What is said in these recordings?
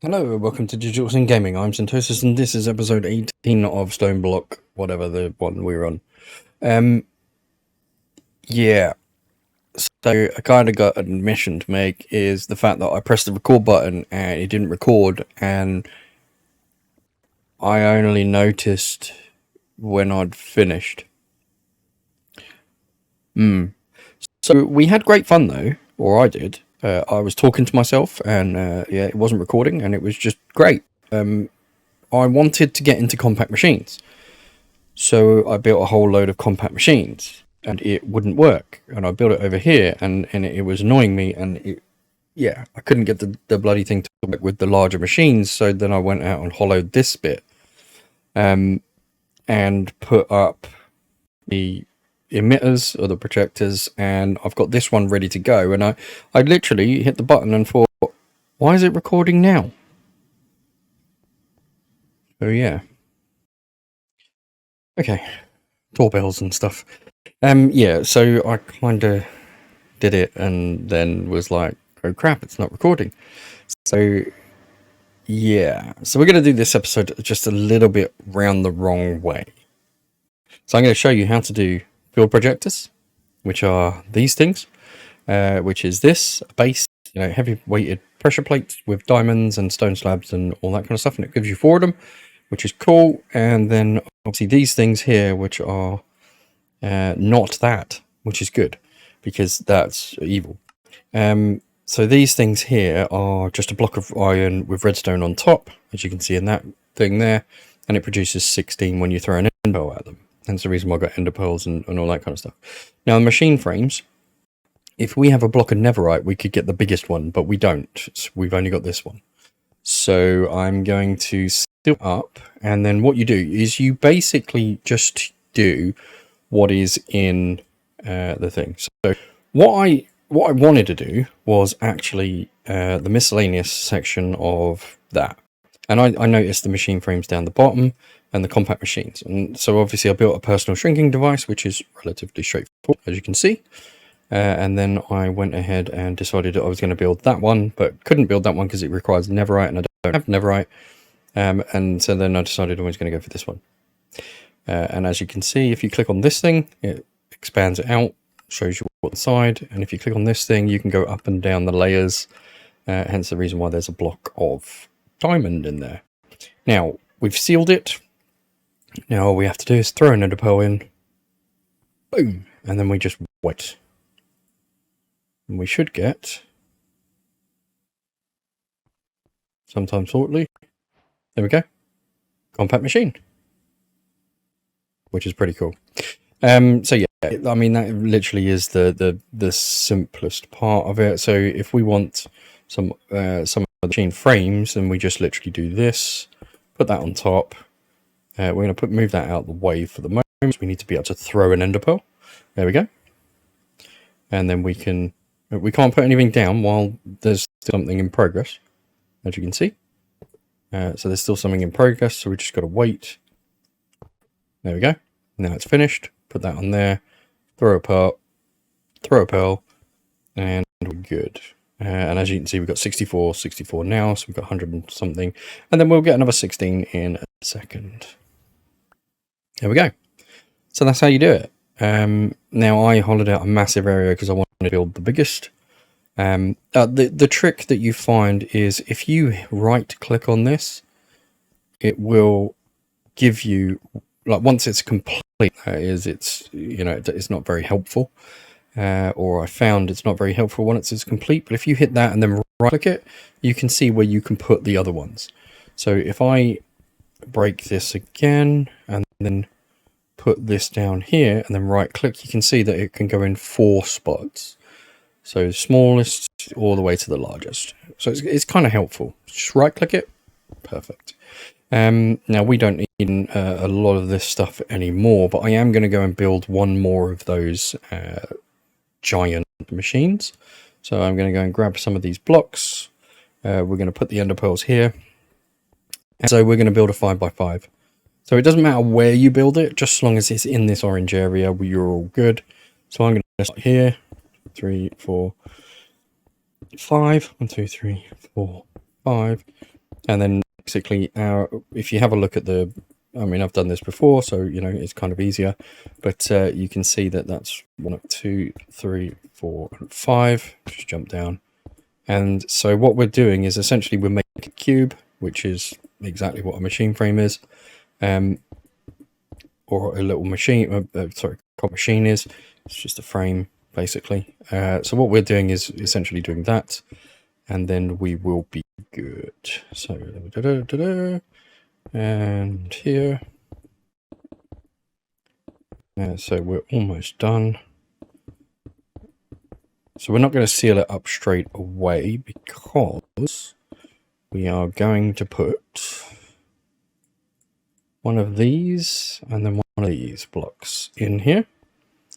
Hello, welcome to DigitalSynn Gaming. I'm Syntosis, and this is episode 18 of Stoneblock, whatever the one we're on. Yeah. So I kind of got an admission to make is the fact that I pressed the record button and it didn't record, and I only noticed when I'd finished. So we had great fun though, or I did. I was talking to myself, and yeah, it wasn't recording, and it was just great. I wanted to get into compact machines. So I built a whole load of compact machines and it wouldn't work. And I built it over here and it was annoying me. And I couldn't get the bloody thing to work with the larger machines. So then I went out and hollowed this bit and put up the emitters or the projectors. And I've got this one ready to go. And I literally hit the button and thought, why is it recording now? Oh, yeah. Okay. Doorbells and stuff. Yeah, so I kind of did it and then was like, oh crap, it's not recording. So, yeah. So we're going to do this episode just a little bit round the wrong way. So I'm going to show you how to do field projectors, which are these things, which is this, a base, heavy weighted pressure plates with diamonds and stone slabs and all that kind of stuff. And it gives you four of them, which is cool. And then obviously these things here, which are not that, which is good because that's evil. So these things here are just a block of iron with redstone on top, as you can see in that thing there, and it produces 16 when you throw an ender pearl at them. Hence the reason why I got ender pearls and all that kind of stuff. Now, in machine frames, if we have a block of netherite, we could get the biggest one, but we don't. We've only got this one. So I'm going to seal up, and then what you do is you basically just do what is in the thing. So what I wanted to do was actually the miscellaneous section of that. And I noticed the machine frames down the bottom and the compact machines. And so obviously I built a personal shrinking device, which is relatively straightforward, as you can see. And then I went ahead and decided that I was going to build that one, but couldn't build that one because it requires netherite, and I don't have netherite. And so then I decided I was going to go for this one. And as you can see, if you click on this thing, it expands it out, shows you what the side. And if you click on this thing, you can go up and down the layers. Hence the reason why there's a block of diamond in there. Now, we've sealed it. Now all we have to do is throw an ender pearl in. Boom. And then we just wait. And we should get sometime shortly. There we go. Compact machine. Which is pretty cool. So yeah, I mean, that literally is the simplest part of it. So if we want some of the machine frames, then we just literally do this, put that on top. We're going to move that out of the way for the moment. So we need to be able to throw an ender pearl. There we go. And then we can't put anything down while there's something in progress, as you can see. So there's still something in progress, so we just got to wait. There we go. Now it's finished. Put that on there. Throw a pearl, and we're good. And as you can see, we've got 64 now, so we've got 100 and something. And then we'll get another 16 in a second. There we go. So that's how you do it. Now I hollowed out a massive area because I wanted to build the biggest. The trick that you find is if you right click on this, it will give you, like, once it's complete, it's not very helpful. Or I found it's not very helpful once it's complete. But if you hit that and then right click it, you can see where you can put the other ones. So if I break this again and then put this down here and then right click, you can see that it can go in 4 spots. So smallest all the way to the largest. So it's kind of helpful. Just right click it. Perfect. Now we don't need a lot of this stuff anymore, but I am going to go and build one more of those giant machines. So I'm going to go and grab some of these blocks. We're going to put the ender pearls here. And so we're going to build a 5x5. So it doesn't matter where you build it, just as long as it's in this orange area, you're all good. So I'm going to start here. 3, 4, 5. 1, 2, 3, 4, 5. And then basically if you have a look at the, I mean, I've done this before, so you know it's kind of easier, but you can see that that's 1, 2, 3, 4, and 5. Just jump down. And so what we're doing is essentially we're making a cube, which is exactly what a machine frame is, or a little machine, sorry, what machine is. It's just a frame, basically. So what we're doing is essentially doing that, and then we will be good. So, and here. So we're almost done. So we're not going to seal it up straight away because we are going to put one of these and then one of these blocks in here.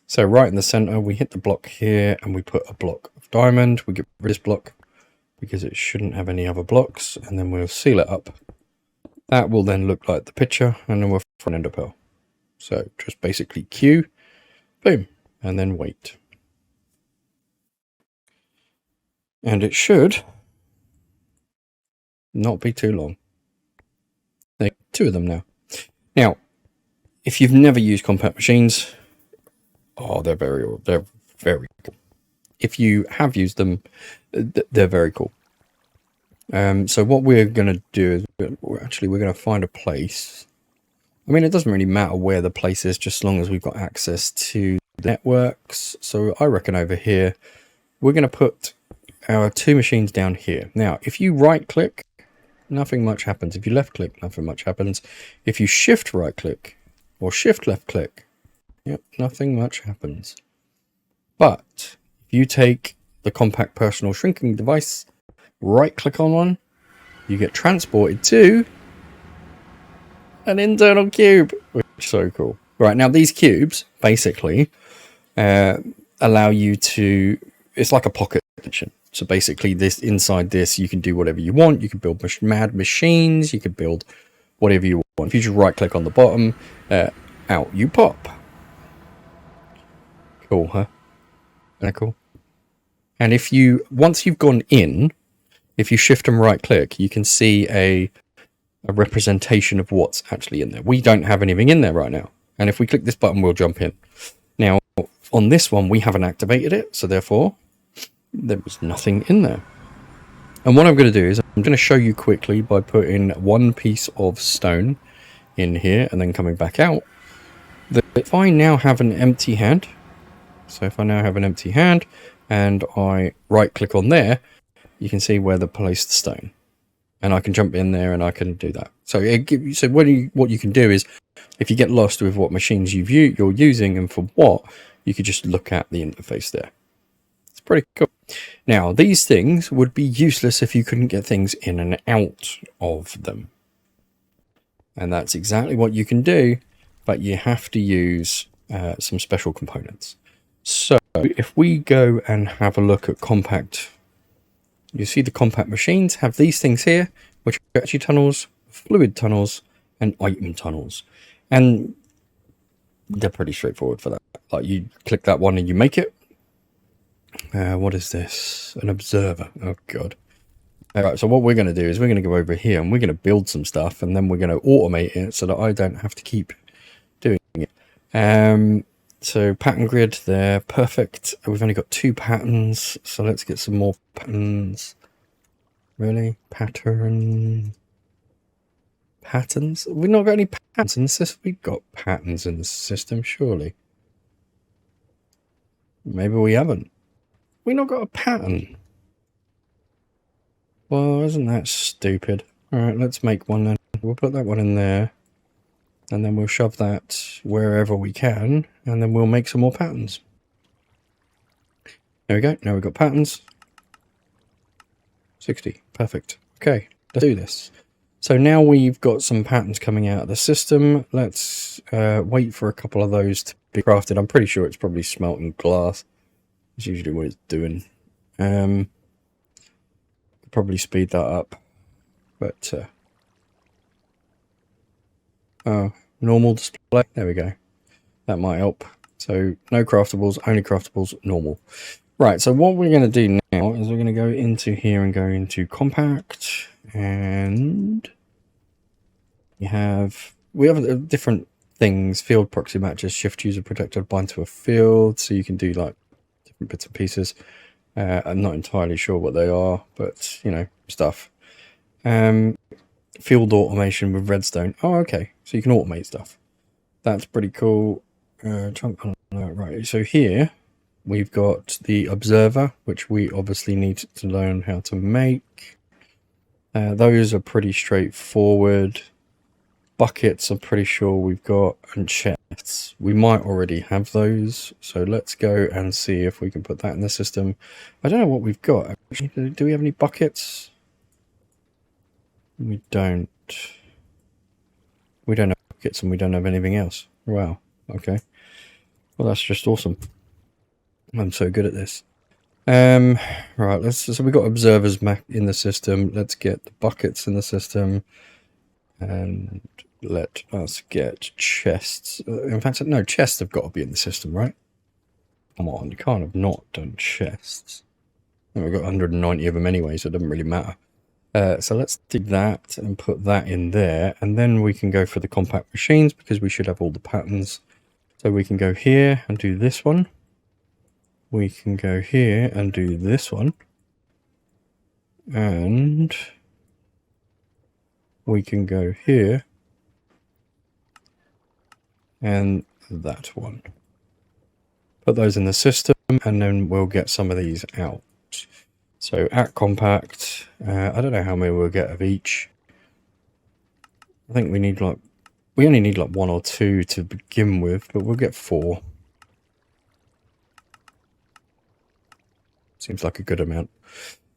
So right in the center, we hit the block here and we put a block of diamond. We get rid of this block because it shouldn't have any other blocks, and then we'll seal it up. That will then look like the picture, and then we'll front end a pearl. So just basically Q, boom, and then wait. And it should not be too long. There are 2 of them now. Now, if you've never used compact machines, oh, they're very cool. If you have used them, they're very cool. So what we're going to do is we're going to find a place. I mean, it doesn't really matter where the place is, just as long as we've got access to the networks. So I reckon over here, we're going to put our 2 machines down here. Now, if you right click, nothing much happens. If you left click, nothing much happens. If you shift right click or shift left click, yep, nothing much happens. But if you take the compact personal shrinking device, right click on one, you get transported to an internal cube, which is so cool. Right, now these cubes basically allow you to, it's like a pocket edition. So basically this, inside this, you can do whatever you want. You can build mad machines, you can build whatever you want. If you just right click on the bottom, out you pop. Cool, huh? Isn't that cool? And if you, once you've gone in, if you shift and right click, you can see a representation of what's actually in there. We don't have anything in there right now. And if we click this button, we'll jump in. Now, on this one, we haven't activated it. So therefore, there was nothing in there. And what I'm going to do is I'm going to show you quickly by putting 1 piece of stone in here and then coming back out, that if I now have an empty hand, so if I now have an empty hand and I right click on there, you can see where they placed the stone, and I can jump in there and I can do that. So what you can do is, if you get lost with what machines you're using and for what, you could just look at the interface there. It's pretty cool. Now, these things would be useless if you couldn't get things in and out of them. And that's exactly what you can do, but you have to use some special components. So if we go and have a look at compact, you see the compact machines have these things here, which are energy tunnels, fluid tunnels, and item tunnels. And they're pretty straightforward for that. Like, you click that one and you make it. What is this? An observer. Oh, God. All right, so what we're going to do is we're going to go over here and we're going to build some stuff, and then we're going to automate it so that I don't have to keep doing it. So pattern grid there, perfect. We've only got 2 patterns, so let's get some more patterns. Really? Patterns? We've not got any patterns in the system. We've got patterns in the system, surely. Maybe we haven't. We've not got a pattern. Well, isn't that stupid? Alright, let's make one then. We'll put that one in there. And then we'll shove that wherever we can. And then we'll make some more patterns. There we go. Now we've got patterns. 60. Perfect. Okay, let's do this. So now we've got some patterns coming out of the system. Let's wait for a couple of those to be crafted. I'm pretty sure it's probably smelting glass. It's usually what it's doing. Probably speed that up. But oh, normal display. There we go. That might help. So no craftables, only craftables, normal. Right, so what we're going to do now is we're going to go into here and go into compact. And we have different things. Field proxy matches, shift user protector, bind to a field, so you can do like different bits and pieces. I'm not entirely sure what they are, but you know, stuff. Field automation with redstone. Oh, okay, so you can automate stuff. That's pretty cool. Right, so here we've got the observer, which we obviously need to learn how to make. Those are pretty straightforward. Buckets I'm pretty sure we've got, and chests. We might already have those, so let's go and see if we can put that in the system. I don't know what we've got. Actually, do we have any buckets? We don't. We don't have buckets and we don't have anything else. Wow. Okay. Well, that's just awesome. I'm so good at this. Right, so we've got observers in the system. Let's get the buckets in the system. And let us get chests. In fact, no, chests have got to be in the system, right? Come on, you can't have not done chests. And we've got 190 of them anyway, so it doesn't really matter. So let's do that and put that in there. And then we can go for the compact machines because we should have all the patterns. So we can go here and do this one. We can go here and do this one. And we can go here and that one. Put those in the system and then we'll get some of these out. So at compact, I don't know how many we'll get of each. I think we need like, we only need like 1 or 2 to begin with, but we'll get 4. Seems like a good amount.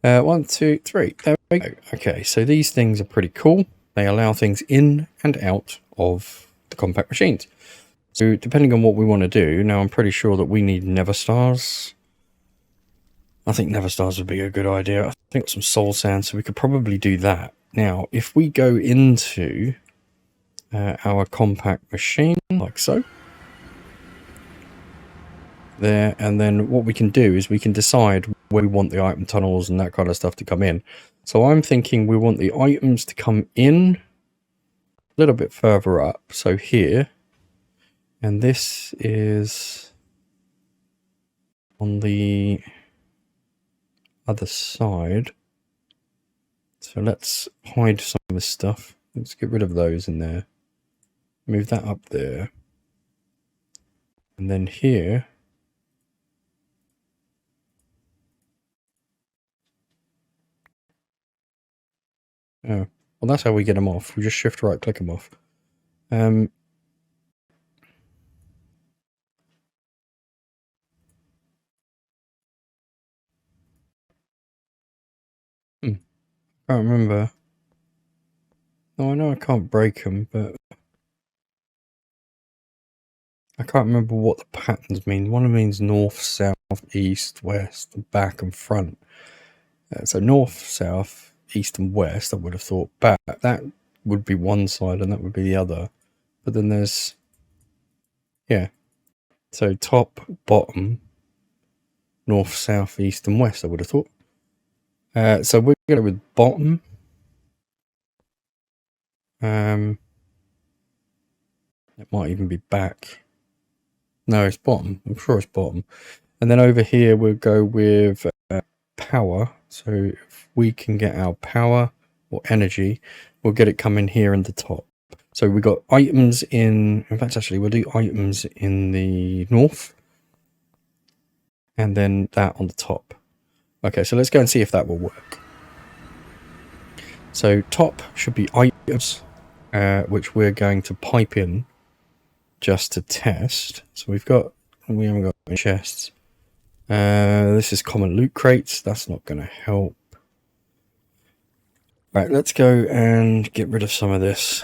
1, 2, 3. There we go. Okay, so these things are pretty cool. They allow things in and out of the compact machines. So depending on what we want to do, now I'm pretty sure that we need nether stars. I think nether stars would be a good idea. I think some soul sand, so we could probably do that. Now, if we go into our compact machine, like so, there, and then what we can do is we can decide where we want the item tunnels and that kind of stuff to come in. So I'm thinking we want the items to come in a little bit further up, so here, and this is on the other side. So let's hide some of this stuff. Let's get rid of those in there. Move that up there. And then here. Oh, well, that's how we get them off. We just shift right click them off. I can't remember. No, I know I can't break them, but I can't remember what the patterns mean. One means north, south, east, west, back and front. So north, south, east and west, I would have thought back. That would be one side and that would be the other. But then there's, yeah. So top, bottom, north, south, east and west, I would have thought. So we're going to go with bottom. It might even be back. No, it's bottom. I'm sure it's bottom. And then over here, we'll go with power. So if we can get our power or energy, we'll get it coming here in the top. So we've got items in fact, actually, we'll do items in the north. And then that on the top. Okay, so let's go and see if that will work. So top should be items, which we're going to pipe in just to test. So we haven't got any chests. This is common loot crates. That's not going to help. Right, let's go and get rid of some of this.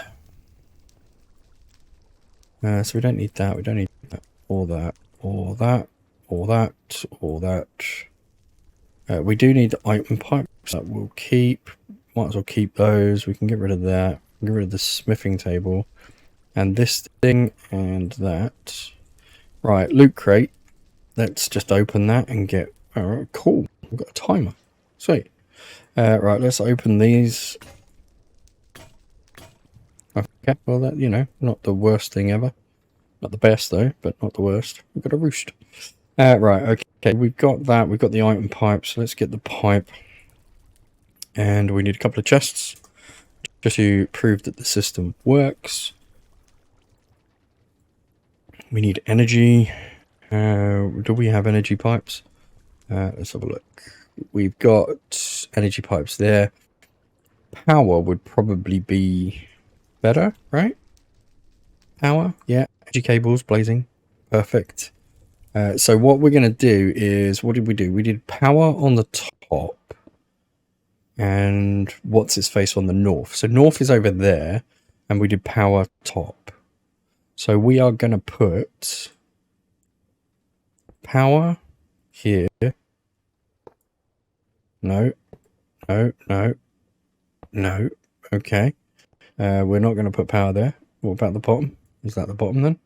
So we don't need that. We don't need that, or that, or that, or that, or that. We do need the item pipes that we'll keep. Might as well keep those. We can get rid of that. Get rid of the smithing table. And this thing and that. Right, loot crate. Let's just open that and get... Alright, cool. We've got a timer. Sweet. Right, let's open these. Okay, well, that, you know, not the worst thing ever. Not the best, though, but not the worst. We've got a roost. Right, okay, we've got that. We've got the item pipe, so let's get the pipe. And we need a couple of chests just to prove that the system works. We need energy. Do we have energy pipes? Let's have a look. We've got energy pipes there. Power would probably be better, right? Power, yeah. Energy cables blazing. Perfect. So what we're going to do is, what did we do? We did power on the top. And what's its face on the north? So north is over there. And we did power top. So we are going to put power here. No. Okay. We're not going to put power there. What about the bottom? Is that the bottom then?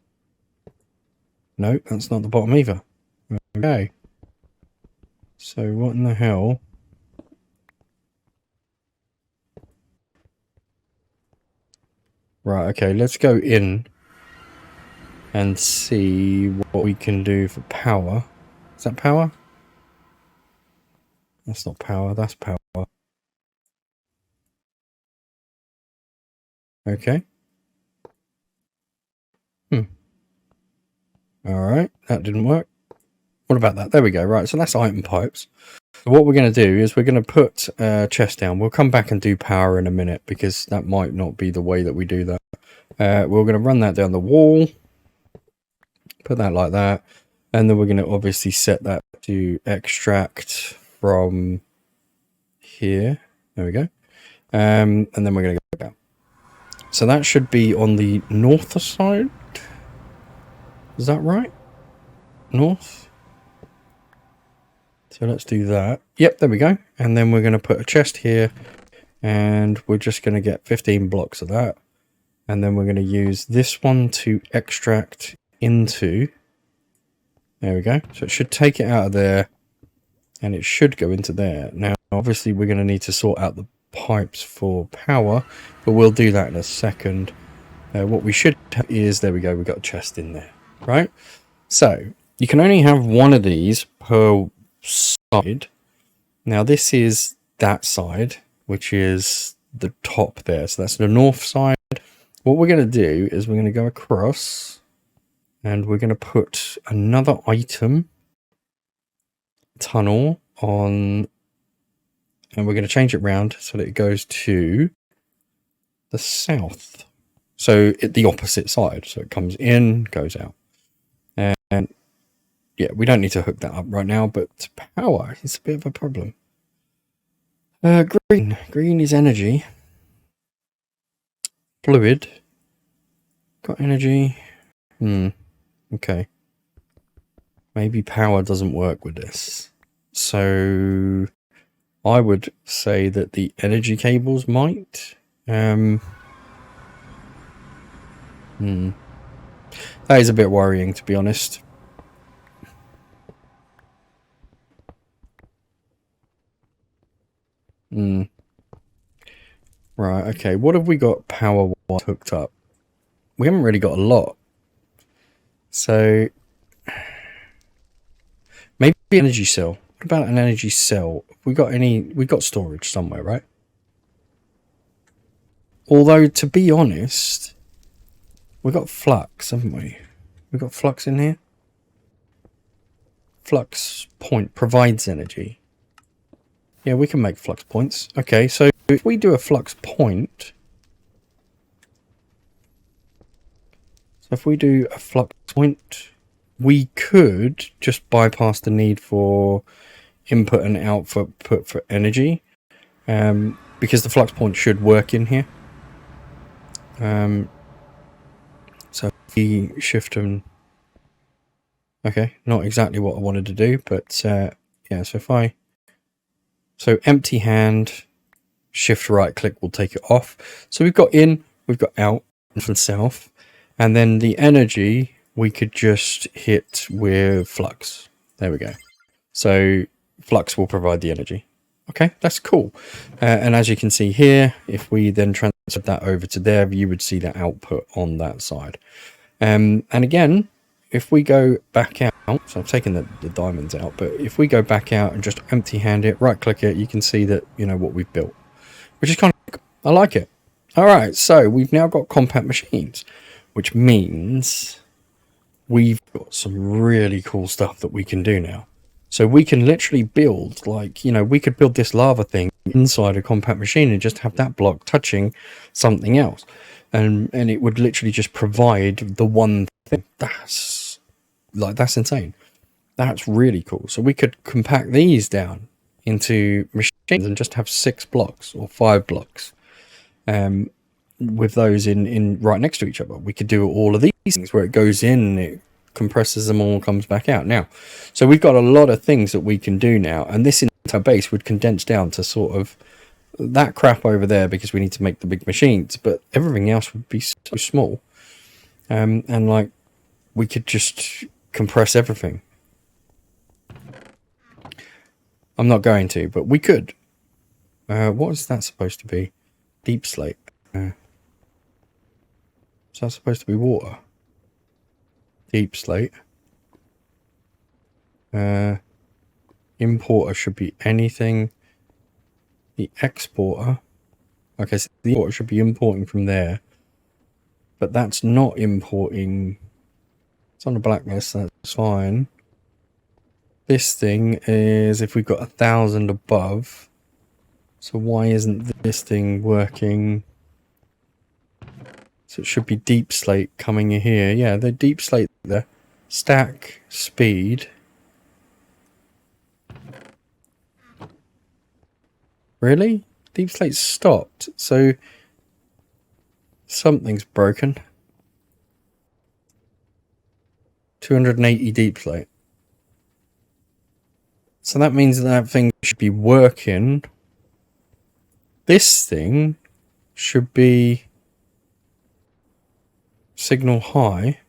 No, that's not the bottom either. Okay. So what in the hell? Right, okay, let's go in and see what we can do for power. Is that power? That's not power, that's power. Okay. Alright, that didn't work. What about that? There we go. Right, so that's item pipes. So what we're going to do is we're going to put a chest down. We'll come back and do power in a minute because that might not be the way that we do that. We're going to run that down the wall. Put that like that. And then we're going to obviously set that to extract from here. There we go. And then we're going to go down. So that should be on the north side. Is that right? North? So let's do that. Yep, there we go. And then we're going to put a chest here. And we're just going to get 15 blocks of that. And then we're going to use this one to extract into. There we go. So it should take it out of there. And it should go into there. Now, obviously, we're going to need to sort out the pipes for power. But we'll do that in a second. What we should have is, there we go, we've got a chest in there. Right? So, you can only have one of these per side. Now, this is that side, which is the top there. So, that's the north side. What we're going to do is we're going to go across. And we're going to put another item tunnel on, and we're going to change it round so that it goes to the south, so the opposite side, so it comes in, goes out. And yeah, we don't need to hook that up right now, but power is a bit of a problem. Green is energy. Fluid got energy. Okay, maybe power doesn't work with this. So I would say that the energy cables might. That is a bit worrying, to be honest. Right, okay. What have we got power-wise hooked up? We haven't really got a lot. So maybe energy cell. What about an energy cell? We got storage somewhere, right? Although, to be honest, we got flux, haven't we? We got flux in here. Flux point provides energy. Yeah, we can make flux points. Okay, so if we do a flux point, we could just bypass the need for input and output for energy, because the flux point should work in here. So if we shift them, okay, not exactly what I wanted to do, but yeah. So empty hand, shift right click will take it off. So we've got in, we've got out and south, and then the energy we could just hit with flux. There we go. So flux will provide the energy. Okay, that's cool. And as you can see here, if we then transfer that over to there, you would see the output on that side. And again, if we go back out, so I've taken the diamonds out, but if we go back out and just empty hand it, right click it, you can see that, you know, what we've built, which is kind of, I like it. All right, so we've now got compact machines, which means we've got some really cool stuff that we can do now. So we can literally build, like, you know, we could build this lava thing inside a compact machine and just have that block touching something else. And it would literally just provide the one thing. That's insane. That's really cool. So we could compact these down into machines and just have 6 blocks or 5 blocks. With those in right next to each other. We could do all of these things where it goes in, it compresses them all, comes back out. Now, so we've got a lot of things that we can do now, and this entire base would condense down to sort of that crap over there because we need to make the big machines, but everything else would be so small. And like, we could just compress everything. I'm not going to, but we could. What is that supposed to be? Deep slate. Is that supposed to be water? Deep slate. Importer should be anything. The exporter. Okay, so the importer should be importing from there. But that's not importing. It's on the blacklist, that's fine. This thing is if we've got 1,000 above. So why isn't this thing working? So it should be deep slate coming in here. Yeah, the deep slate there. Stack, speed. Really? Deep slate stopped. So something's broken. 280 deep slate. So that means that thing should be working. This thing should be signal high.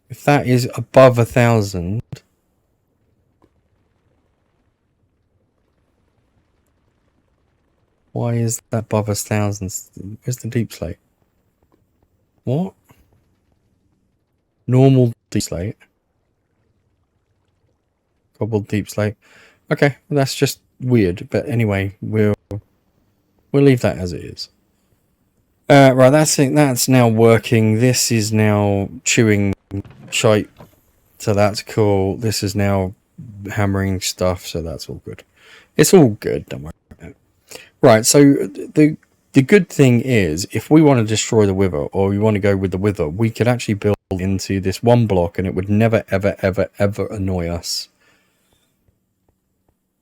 If that is above 1,000, why is that above 1,000? Where's the deep slate? What? Normal deep slate. Cobbled deep slate. Okay, well, that's just weird. But anyway, we'll leave that as it is. Right, that's it. That's now working. This is now chewing shite, so that's cool. This is now hammering stuff, so that's all good. It's all good. Don't worry about it. Right. So the good thing is, if we want to destroy the wither, or we want to go with the wither, we could actually build into this one block, and it would never, ever, ever, ever annoy us.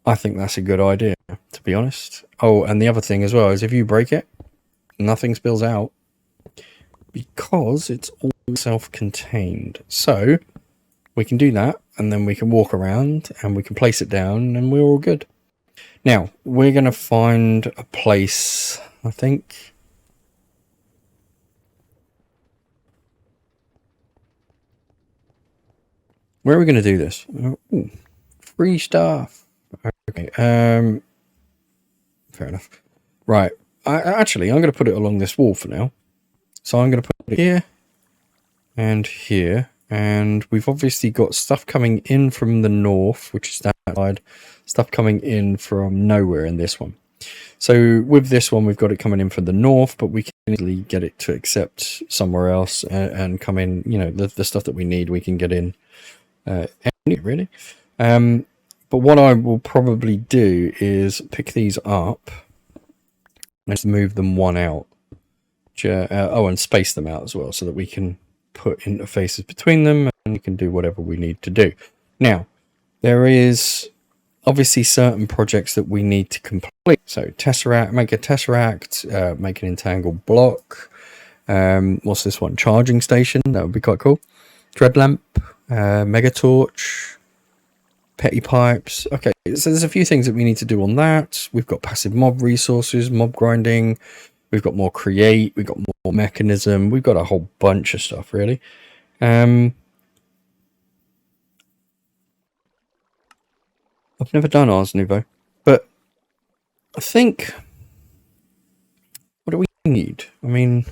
I think that's a good idea, to be honest. Oh, and the other thing as well is if you break it, nothing spills out because it's all self-contained. So we can do that, and then we can walk around and we can place it down, and we're all good. Now we're going to find a place, I think. Where are we going to do this? Ooh, free stuff. Okay. Fair enough. Right. Actually, I'm going to put it along this wall for now. So I'm going to put it here and here. And we've obviously got stuff coming in from the north, which is that side. Stuff coming in from nowhere in this one. So with this one, we've got it coming in from the north, but we can easily get it to accept somewhere else and come in, you know, the stuff that we need, we can get in really. But what I will probably do is pick these up. Let's move them one out. And space them out as well so that we can put interfaces between them and we can do whatever we need to do. Now, there is obviously certain projects that we need to complete. So Tesseract, make a Tesseract, make an entangled block. What's this one? Charging station. That would be quite cool. Dread lamp, mega torch. Petty pipes. Okay, so there's a few things that we need to do on that. We've got passive mob resources, mob grinding. We've got more create. We've got more mechanism. We've got a whole bunch of stuff, really. I've never done Ars Nouveau, but I think, what do we need? I mean,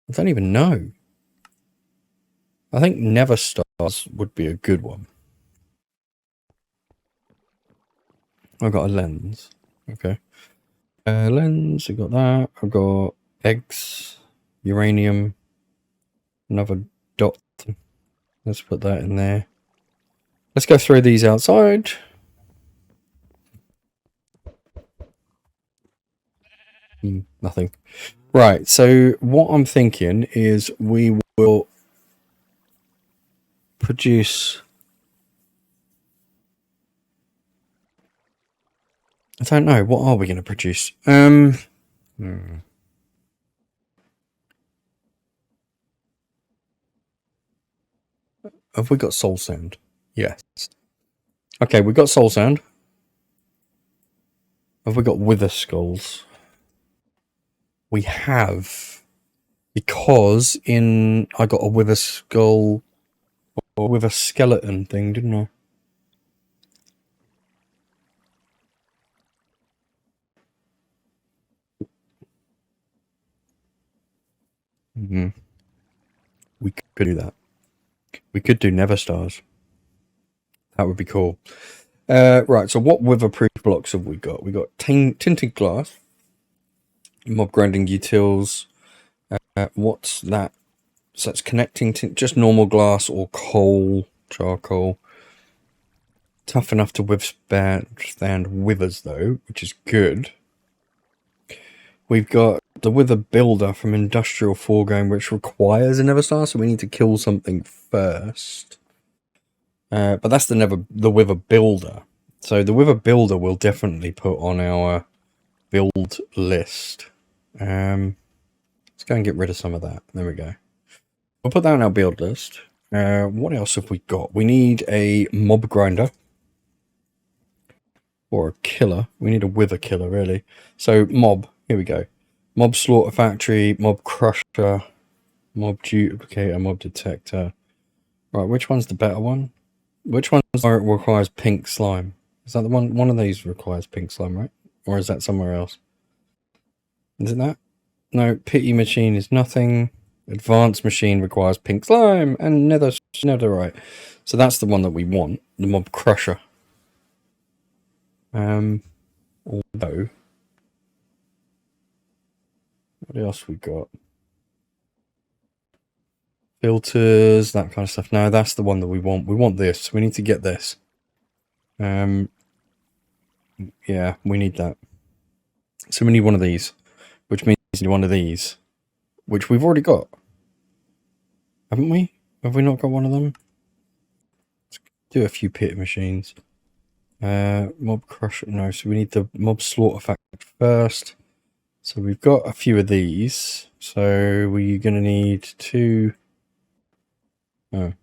I don't even know. I think Never Stars would be a good one. I've got a lens. Okay. Lens, I got that. I've got eggs, uranium, another dot. Let's put that in there. Let's go throw these outside. Nothing. Right, so what I'm thinking is we will produce... I don't know. What are we going to produce? Have we got soul sand? Yes. Okay, we got soul sand. Have we got wither skulls? We have. Because I got a wither skull or with a skeleton thing, didn't I? We could do that. We could do Never Stars. That would be cool. Right, so what wither-proof blocks have we got? We got tinted glass, mob grinding utils. What's that? So it's connecting to just normal glass or coal, charcoal. Tough enough to withstand withers, though, which is good. We've got the Wither Builder from Industrial Foregoing, which requires a Never Star, so we need to kill something first. But that's the Wither Builder. So the Wither Builder we'll definitely put on our build list. Let's go and get rid of some of that. There we go. We'll put that on our build list. What else have we got? We need a mob grinder. Or a killer. We need a wither killer, really. So mob. Here we go. Mob slaughter factory, mob crusher, mob duplicator, mob detector. Right, which one's the better one? Which one requires pink slime? Is that the one? One of these requires pink slime, right? Or is that somewhere else? Is it that? No, pity machine is nothing. Advanced machine requires pink slime and netherite. So that's the one that we want. The mob crusher. Although, what else we got? Filters, that kind of stuff. No, that's the one that we want. We want this. We need to get this. Yeah, we need that. So we need one of these, which means we need one of these, which we've already got. Haven't we? Have we not got one of them? Let's do a few pit machines. Mob crusher. No, so we need the mob slaughter factory first. So we've got a few of these. So we're going to need 2... Oh.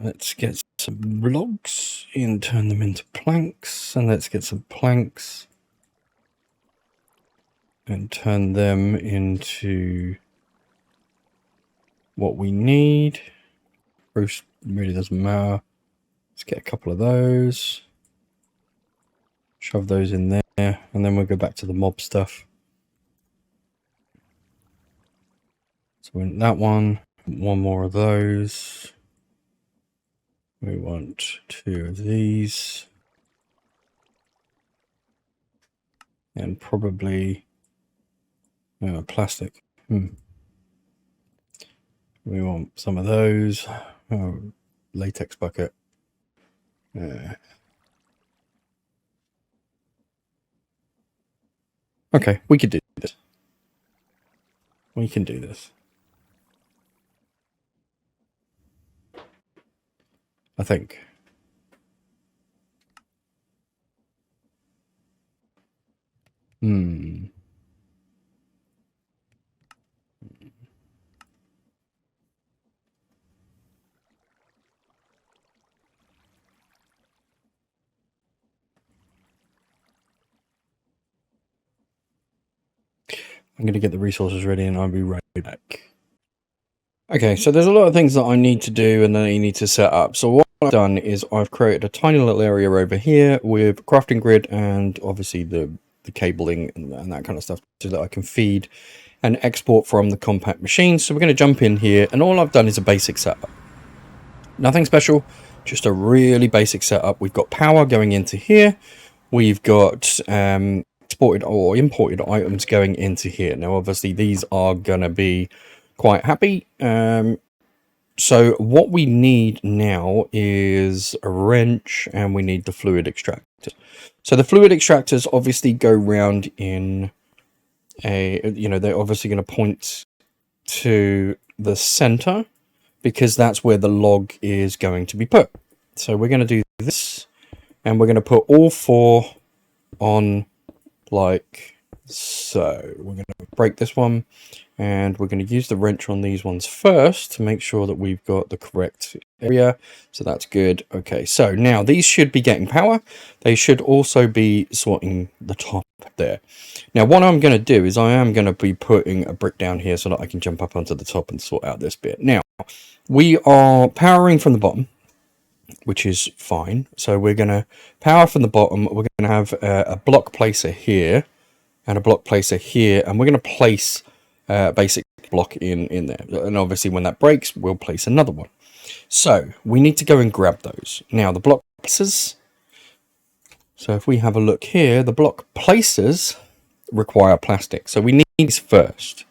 Let's get some logs and turn them into planks. And let's get some planks and turn them into what we need. Bruce really doesn't matter. Let's get a couple of those. Shove those in there. And then we'll go back to the mob stuff. So in that one more of those. We want 2 of these. And probably plastic. We want some of those. Latex bucket. Okay, we could do this. We can do this. I think. I'm going to get the resources ready and I'll be right back. Okay, so there's a lot of things that I need to do and that I need to set up. So what I've done is I've created a tiny little area over here with crafting grid and obviously the cabling and that kind of stuff so that I can feed and export from the compact machine. So we're going to jump in here, and all I've done is a basic setup. Nothing special, just a really basic setup. We've got power going into here. We've got exported or imported items going into here. Now, obviously, these are going to be quite happy. So what we need now is a wrench, and we need the fluid extractor. So the fluid extractors obviously go round in a, they're obviously going to point to the center because that's where the log is going to be put. So we're going to do this, and we're going to put all 4 on like so. We're going to break this one, and we're going to use the wrench on these ones first to make sure that we've got the correct area. So that's good. Okay, so now these should be getting power. They should also be sorting the top there. Now what I'm going to do is I am going to be putting a brick down here so that I can jump up onto the top and sort out this bit. Now we are powering from the bottom, which is fine. So we're going to power from the bottom. We're going to have a block placer here and a block placer here, and we're going to place a basic block in there. And obviously when that breaks, we'll place another one. So we need to go and grab those. Now the block placers, so if we have a look here, the block placers require plastic. So we need these first.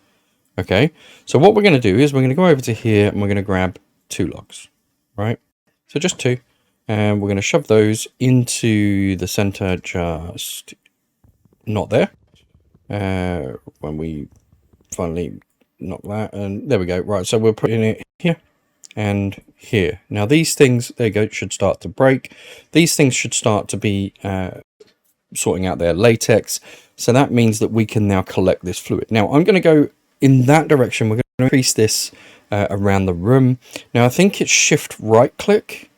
Okay, so what we're going to do is we're going to go over to here and we're going to grab 2 logs, right? So just 2, and we're going to shove those into the center, just not there. When we finally knock that, and there we go. Right, so we're putting it here and here. Now these things, there you go, should start to break. These things should start to be sorting out their latex. So that means that we can now collect this fluid. Now I'm going to go in that direction. We're going to increase this around the room. Now I think it's shift right click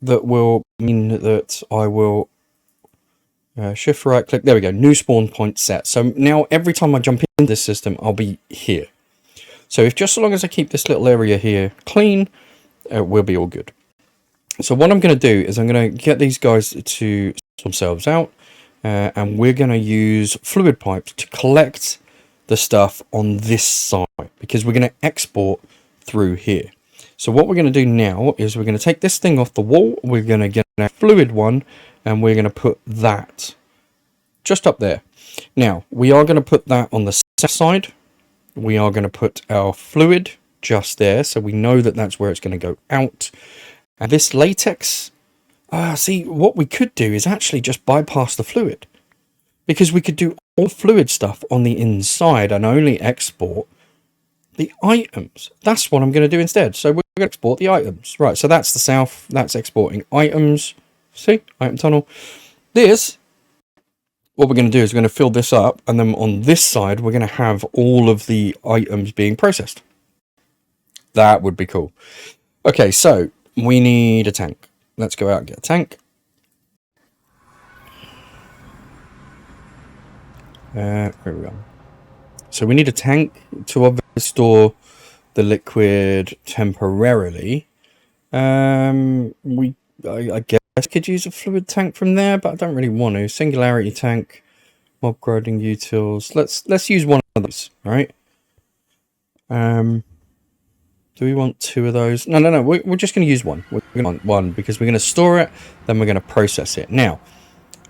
that will mean that I will shift right click. There we go. New spawn point set. So now every time I jump into this system, I'll be here. So if just so long as I keep this little area here clean, we'll be all good. So what I'm going to do is I'm going to get these guys to sort themselves out, and we're going to use fluid pipes to collect the stuff on this side because we're going to export through here. So what we're going to do now is we're going to take this thing off the wall. We're going to get a fluid one, and we're going to put that just up there. Now we are going to put that on the south side. We are going to put our fluid just there, so we know that that's where it's going to go out. And this latex, see, what we could do is actually just bypass the fluid, because we could do all fluid stuff on the inside and only export the items. That's what I'm going to do instead. So we're going to export the items. Right, so that's the south. That's exporting items. See? Item tunnel. This, what we're going to do is we're going to fill this up, and then on this side, we're going to have all of the items being processed. That would be cool. Okay, so we need a tank. Let's go out and get a tank. Where are we going? So we need a tank to obviously store the liquid temporarily. I guess I could use a fluid tank from there, but I don't really want to. Singularity tank, mob grinding utils. Let's use one of those, right? Do we want 2 of those? No. We're just going to use one. We're going to want one because we're going to store it, then we're going to process it. Now,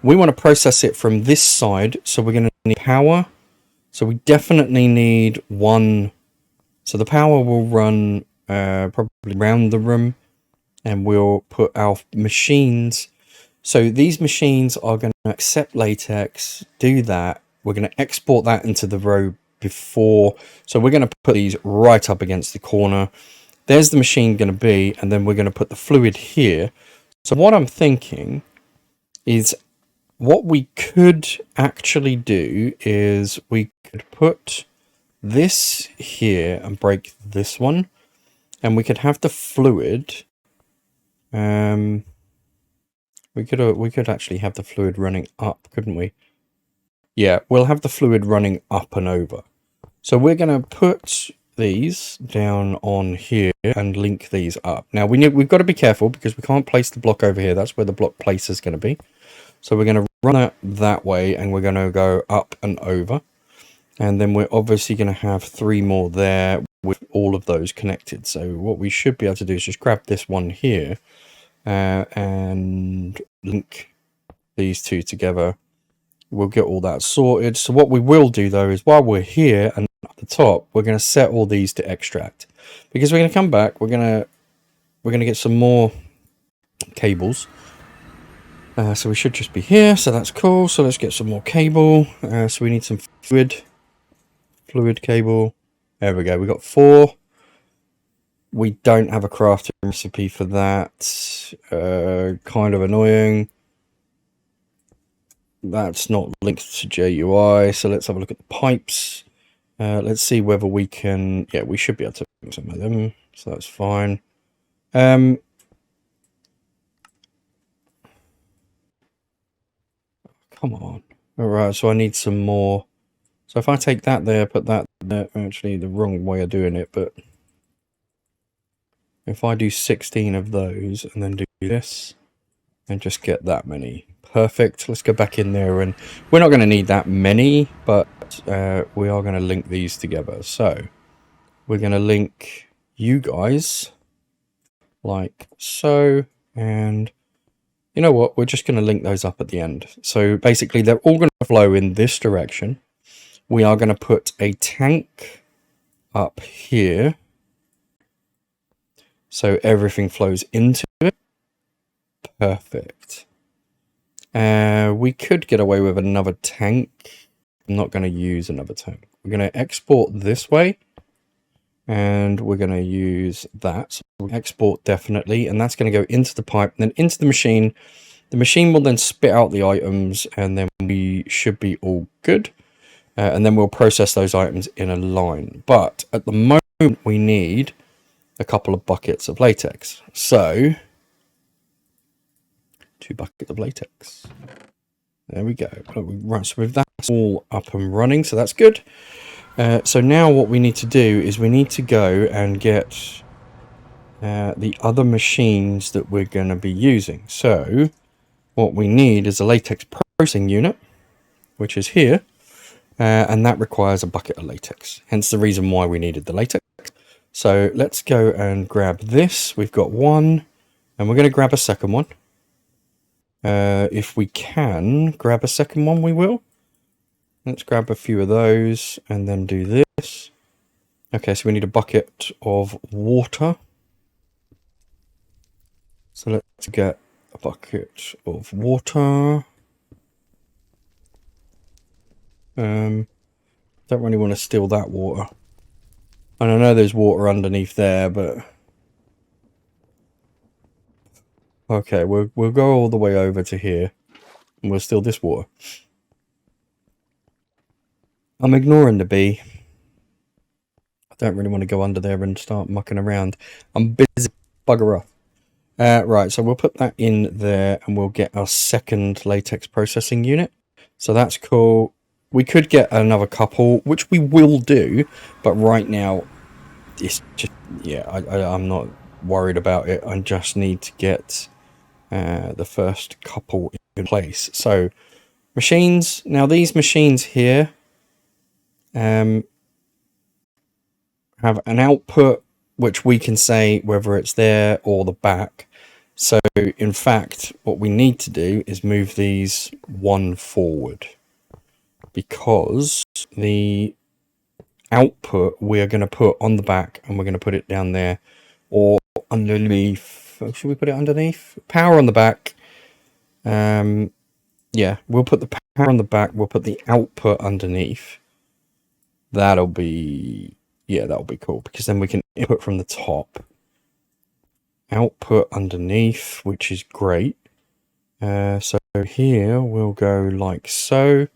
we want to process it from this side, so we're going to need power. So we definitely need 1. So the power will run probably around the room, and we'll put our machines. So these machines are going to accept latex, do that. We're going to export that into the row before. So we're going to put these right up against the corner. There's the machine going to be, and then we're going to put the fluid here. So what I'm thinking is what we could actually do is we could put this here and break this one, and we could have the fluid. We could actually have the fluid running up, couldn't we? Yeah, we'll have the fluid running up and over. So we're going to put these down on here and link these up. Now we've got to be careful because we can't place the block over here. That's where the block place is going to be. So we're going to run it that way, and we're going to go up and over. And then we're obviously going to have 3 more there with all of those connected. So what we should be able to do is just grab this one here and link these 2 together. We'll get all that sorted. So what we will do though is while we're here and at the top, we're going to set all these to extract, because we're going to come back. We're going to get some more cables. So we should just be here. So that's cool. So let's get some more cable. So we need some fluid cable. There we go. We got 4. We don't have a crafting recipe for that. Kind of annoying. That's not linked to JUI. So let's have a look at the pipes. Let's see whether we can. Yeah, we should be able to make some of them. So that's fine. Come on. All right. So I need some more. So if I take that there, put that there, actually the wrong way of doing it, but if I do 16 of those and then do this and just get that many, perfect. Let's go back in there, and we're not going to need that many, but we are going to link these together. So we're going to link you guys like so, and you know what? We're just going to link those up at the end. So basically they're all going to flow in this direction. We are going to put a tank up here so everything flows into it. Perfect. We could get away with another tank. I'm not going to use another tank. We're going to export this way, and we're going to use that. So we'll export definitely, and that's going to go into the pipe, and then into the machine. The machine will then spit out the items, and then we should be all good. And then we'll process those items in a line. But at the moment, we need a couple of buckets of latex. So 2 buckets of latex. There we go. Right, so with that all up and running, so that's good. So now what we need to do is we need to go and get the other machines that we're going to be using. So what we need is a latex processing unit, which is here. And that requires a bucket of latex, hence the reason why we needed the latex. So let's go and grab this. We've got 1, and we're going to grab a second one. If we can grab a second one, we will. Let's grab a few of those and then do this. Okay, so we need a bucket of water. So let's get a bucket of water. Don't really want to steal that water. And I know there's water underneath there, but okay, we'll go all the way over to here, and we'll steal this water. I'm ignoring the bee. I don't really want to go under there and start mucking around. I'm busy. Bugger off. Right, so we'll put that in there, and we'll get our second latex processing unit. So that's cool. We could get another couple, which we will do, but right now, it's just, yeah, I'm not worried about it. I just need to get the first couple in place. So, machines. Now, these machines here have an output, which we can say whether it's there or the back. So, in fact, what we need to do is move these 1 forward, because the output we're going to put on the back, and we're going to put it down there or underneath. Should we put it underneath? Power on the back. Yeah, we'll put the power on the back. We'll put the output underneath. That'll be, yeah, that'll be cool, because then we can input from the top. Output underneath, which is great. So here we'll go like so.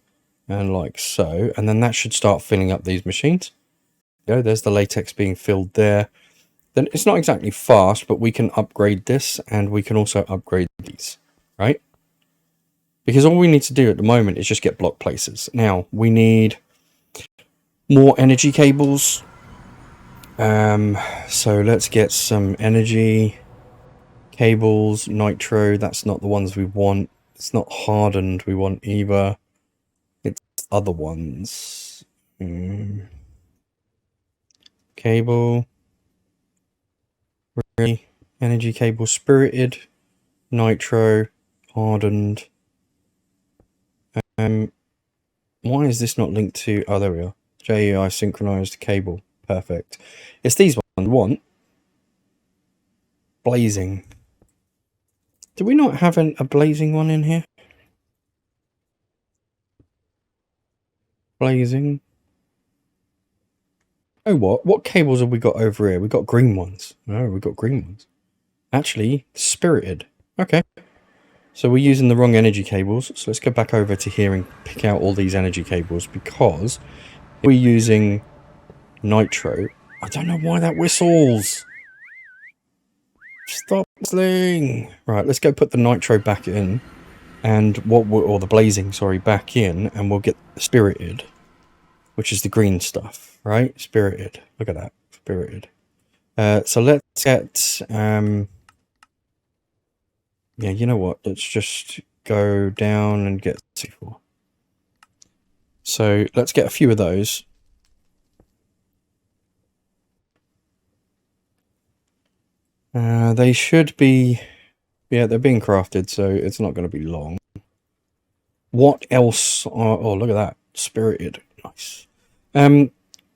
And like so, and then that should start filling up these machines. Go, there's the latex being filled there. Then it's not exactly fast, but we can upgrade this, and we can also upgrade these, right? Because all we need to do at the moment is just get block places. Now we need more energy cables. So let's get some energy cables, nitro. That's not the ones we want. It's not hardened we want either. It's other ones. Cable. Really? Energy cable, spirited, nitro, hardened. Why is this not linked to... Oh, there we are. JEI synchronized cable. Perfect. It's these ones we want. Blazing. Do we not have a blazing one in here? Blazing. Oh, what cables have we got over here? We've got green ones. Oh, we've got green ones. Actually, spirited. Okay. So we're using the wrong energy cables. So let's go back over to here and pick out all these energy cables, because we're using nitro. I don't know why that whistles. Stop whistling. Right, let's go put the nitro back in, and or the blazing, sorry, back in, and we'll get the spirited, which is the green stuff, right? Spirited. Look at that. Spirited. So let's get yeah, you know what? Let's just go down and get C4. So let's get a few of those. They should be, yeah, they're being crafted, so it's not going to be long. What else are, oh, look at that, spirited, nice.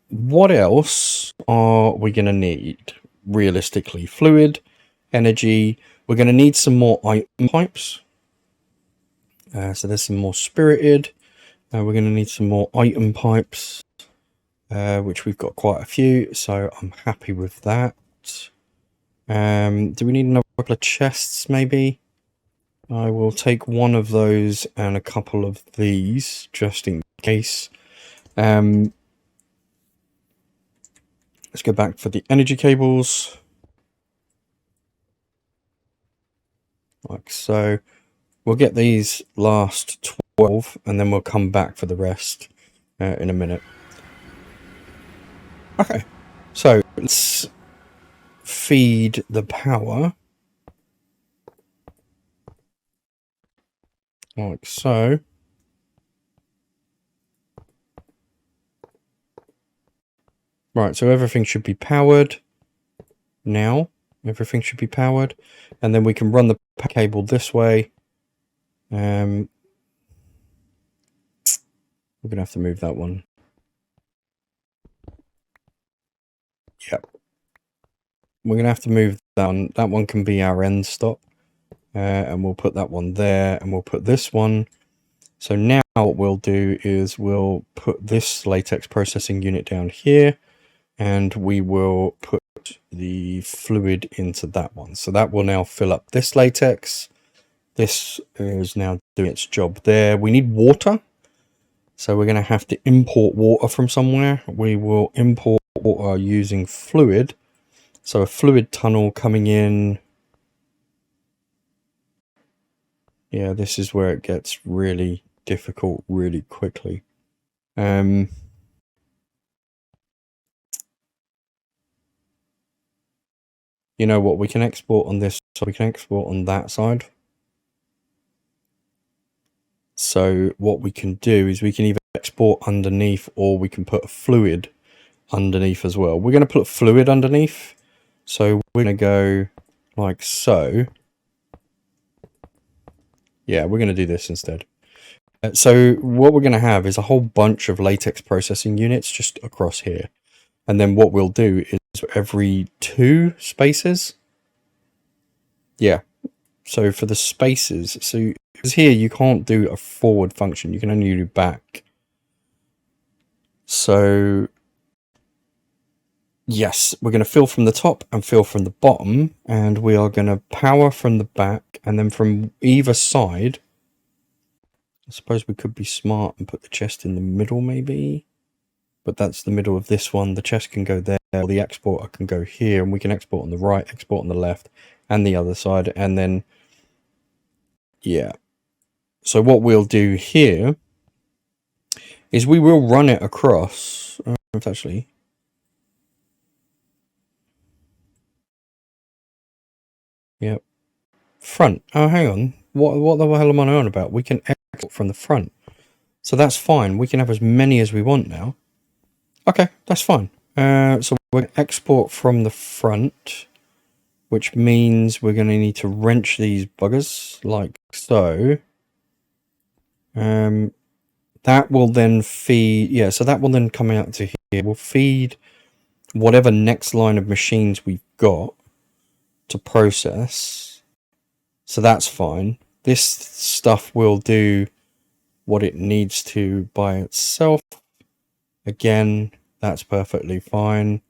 What else are we going to need, realistically? Fluid, energy, we're going to need some more item pipes. So there's some more spirited, we're going to need some more item pipes, which we've got quite a few, so I'm happy with that. Do we need another couple of chests, maybe? I will take one of those and a couple of these, just in case. Let's go back for the energy cables. Like so. We'll get these last 12, and then we'll come back for the rest in a minute. Okay, so let's feed the power. Like so. Right, so everything should be powered now. Everything should be powered. And then we can run the cable this way. We're going to have to move that one. Yep. We're going to have to move that one. That one can be our end stop. And we'll put that one there, and we'll put this one. So now what we'll do is we'll put this latex processing unit down here, and we will put the fluid into that one. So that will now fill up this latex. This is now doing its job there. We need water. So we're going to have to import water from somewhere. We will import water using fluid. So a fluid tunnel coming in. Yeah, this is where it gets really difficult really quickly. You know what, we can export on this, so we can export on that side. So what we can do is we can either export underneath, or we can put a fluid underneath as well. We're going to put fluid underneath. So we're going to go like so. Yeah, we're going to do this instead. So what we're going to have is a whole bunch of latex processing units just across here. And then what we'll do is every 2 spaces. Yeah. So for the spaces, so because here you can't do a forward function, you can only do back. So yes, we're going to fill from the top and fill from the bottom, and we are going to power from the back, and then from either side. I suppose we could be smart and put the chest in the middle maybe, but that's the middle of this one. The chest can go there, or the exporter can go here, and we can export on the right, export on the left, and the other side, and then yeah. So what we'll do here is we will run it across. Actually, Yep. Front. Oh, hang on. What the hell am I on about? We can export from the front. So that's fine. We can have as many as we want now. Okay, that's fine. So we're going to export from the front, which means we're going to need to wrench these buggers like so. That will then feed, yeah, so that will then come out to here. We'll feed whatever next line of machines we've got to process. So that's fine. This stuff will do what it needs to by itself. Again, that's perfectly fine.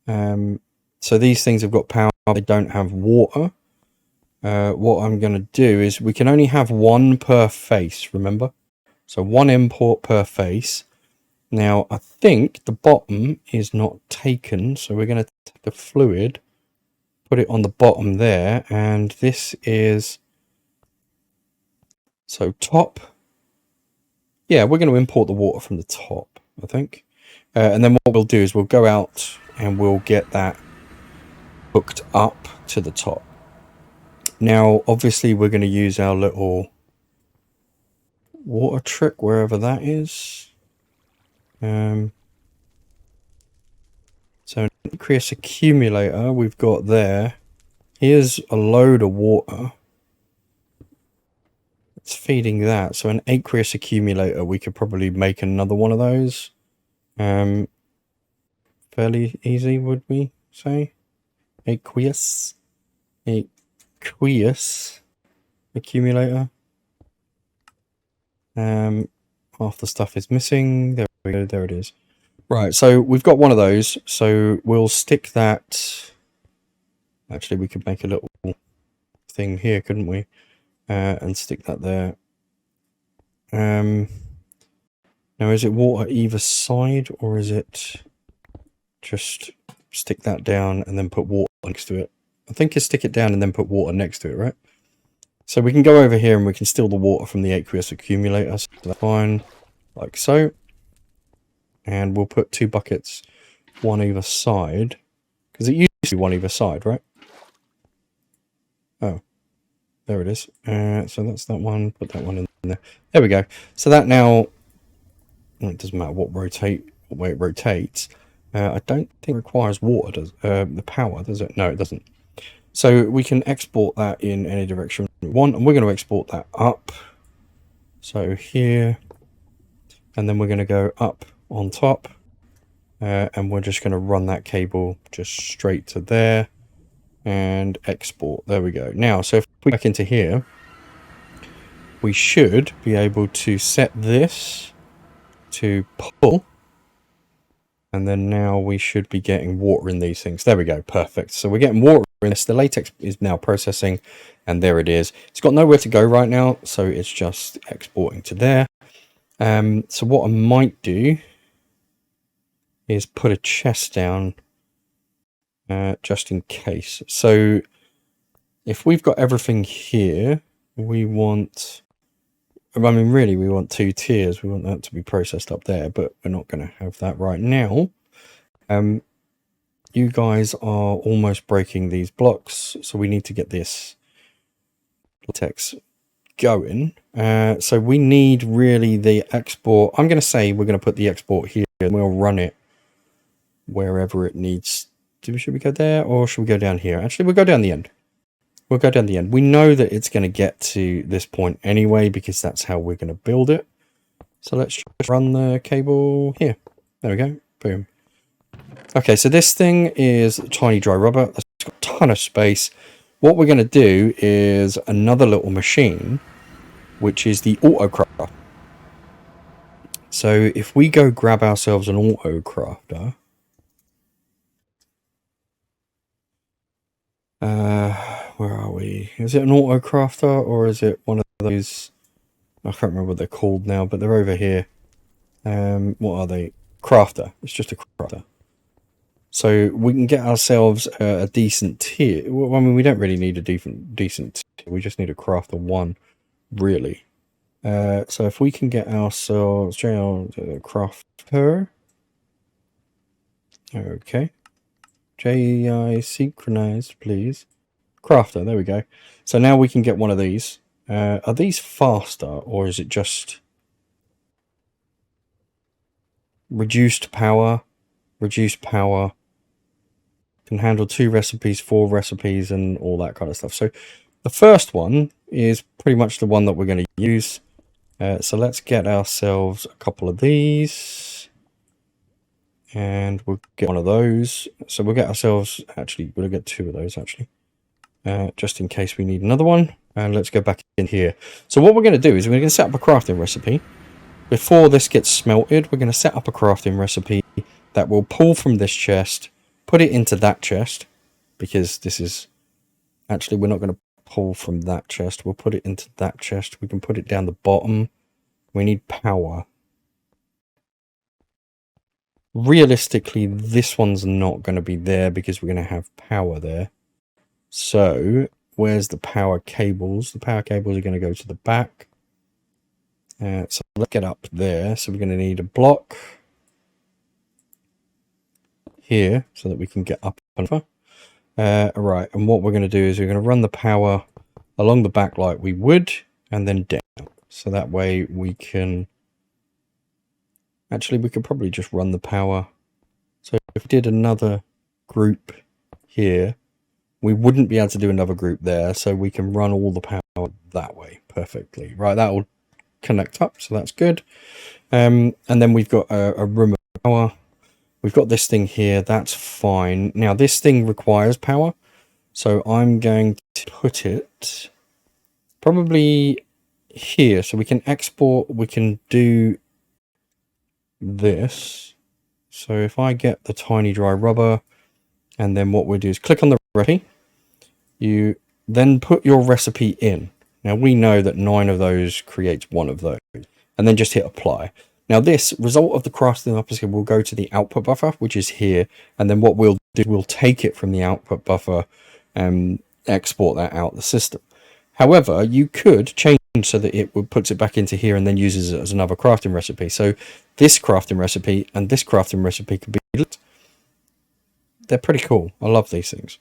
So these things have got power, they don't have water. What I'm going to do is we can only have one per face, remember? So one import per face. Now, I think the bottom is not taken, so we're going to take the fluid, put it on the bottom there, and this is, so top. Yeah, we're going to import the water from the top, I think. And then what we'll do is we'll go out and we'll get that hooked up to the top. Now, obviously, we're going to use our little water trick, wherever that is. So an aqueous accumulator we've got there. Here's a load of water. It's feeding that. So an aqueous accumulator, we could probably make another one of those. Fairly easy, would we say? Aqueous accumulator. Half the stuff is missing. There we go. There it is. Right, so we've got one of those. So we'll stick that. Actually, we could make a little thing here, couldn't we? And stick that there. Now, is it water either side, or is it just stick that down and then put water next to it? I think it's stick it down and then put water next to it, right? So we can go over here and we can steal the water from the aqueous accumulator. So that's fine, like so. And we'll put 2 buckets, one either side, because it used to be one either side, right? Oh, there it is. So that's that one. Put that one in there. There we go. So that now, well, it doesn't matter what way it rotates. I don't think it requires water, does the power, does it? No, it doesn't. So we can export that in any direction we want, and we're going to export that up. So here, and then we're going to go up on top, and we're just going to run that cable just straight to there and export. There we go. Now, so if we go back into here, we should be able to set this to pull, and then now we should be getting water in these things. There we go. Perfect. So we're getting water in this. The latex is now processing, and there it is. It's got nowhere to go right now, so it's just exporting to there. So what I might do is put a chest down just in case. So if we've got everything here, we want, I mean, really, we want 2 tiers. We want that to be processed up there, but we're not going to have that right now. You guys are almost breaking these blocks, so we need to get this latex going. So we need really the export. I'm going to say we're going to put the export here and we'll run it wherever it needs to. Should we go there or should we go down here? Actually, we'll go down the end. We'll go down the end. We know that it's going to get to this point anyway, because that's how we're going to build it. So let's just run the cable here. There we go. Boom. Okay, so this thing is tiny dry rubber. That's got a ton of space. What we're going to do is another little machine, which is the auto crafter. So if we go grab ourselves an auto crafter, where are we? Is it an auto crafter or is it one of those? I can't remember what they're called now, but they're over here. What are they? Crafter. It's just a crafter. So we can get ourselves a decent tier. Well, I mean, we don't really need a decent tier. We just need a crafter 1, really. So if we can get ourselves crafter. Okay. JEI synchronized, please. Crafter, there we go. So now we can get one of these. Are these faster, or is it just reduced power? Reduced power. Can handle 2 recipes, 4 recipes, and all that kind of stuff. So the first one is pretty much the one that we're going to use. So let's get ourselves a couple of these. And we'll get one of those. So we'll get ourselves, actually, we'll get 2 of those, actually. Just in case we need another one. And let's go back in here. So what we're going to do is we're going to set up a crafting recipe. Before this gets smelted, we're going to set up a crafting recipe that will pull from this chest, put it into that chest, because this is... Actually, we're not going to pull from that chest. We'll put it into that chest. We can put it down the bottom. We need power. Realistically, this one's not going to be there because we're going to have power there. So, where's the power cables? The power cables are going to go to the back. So let's get up there. So we're going to need a block here so that we can get up and over. Right, and what we're going to do is we're going to run the power along the back like we would, and then down. So that way we can... Actually, we could probably just run the power. So if we did another group here, we wouldn't be able to do another group there, so we can run all the power that way perfectly. Right, that will connect up, so that's good. And then we've got a room of power. We've got this thing here, that's fine. Now this thing requires power, so I'm going to put it probably here, so we can export, we can do this. So if I get the tiny dry rubber, and then what we'll do is click on the recipe, you then put your recipe in. Now we know that 9 of those creates 1 of those, and then just hit apply. Now this result of the crafting officer will go to the output buffer, which is here, and then what we'll do, we'll take it from the output buffer and export that out the system. However, you could change so that it puts it back into here and then uses it as another crafting recipe. So this crafting recipe and this crafting recipe could be... They're pretty cool. I love these things.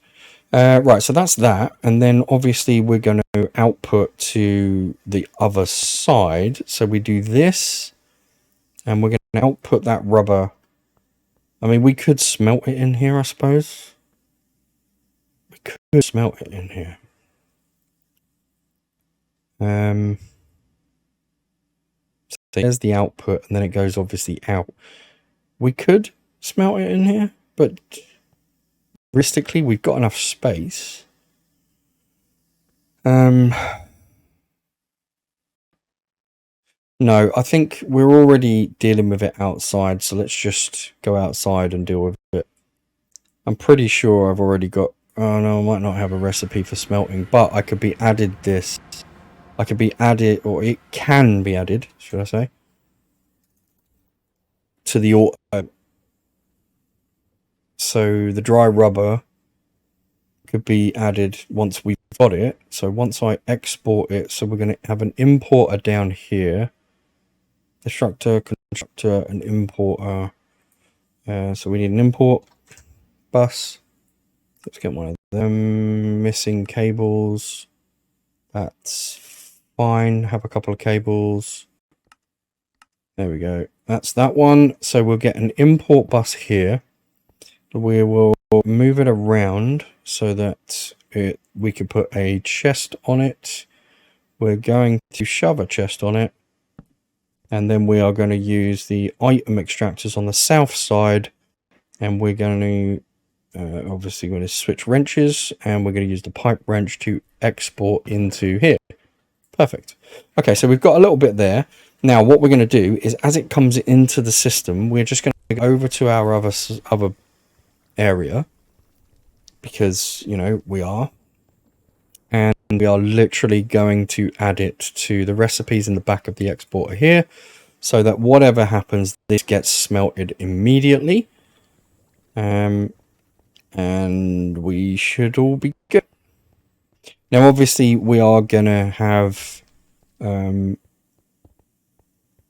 Right, so that's that. And then obviously we're going to output to the other side. So we do this, and we're going to output that rubber. I mean, we could smelt it in here, I suppose. We could smelt it in here. So there's the output, and then it goes obviously out. We could smelt it in here, but realistically, we've got enough space. No, I think we're already dealing with it outside, so let's just go outside and deal with it. I'm pretty sure I've already got... Oh no, I might not have a recipe for smelting, but I could be added this. I could be added, or it can be added, should I say, to the auto. So the dry rubber could be added once we've got it. So once I export it, so we're going to have an importer down here. Destructor, constructor, and importer. So we need an import bus. Let's get one of them. Missing cables. That's fine. Have a couple of cables. There we go. That's that one. So we'll get an import bus here. We will move it around so that we can put a chest on it. We're going to shove a chest on it. And then we are going to use the item extractors on the south side. And we're going to, obviously going to switch wrenches. And we're going to use the pipe wrench to export into here. Perfect. Okay, so we've got a little bit there. Now what we're going to do is, as it comes into the system, we're just going to go over to our other area. Because, you know, we are. And we are literally going to add it to the recipes in the back of the exporter here, so that whatever happens, this gets smelted immediately. And we should all be good. Now, obviously, we are going to have, you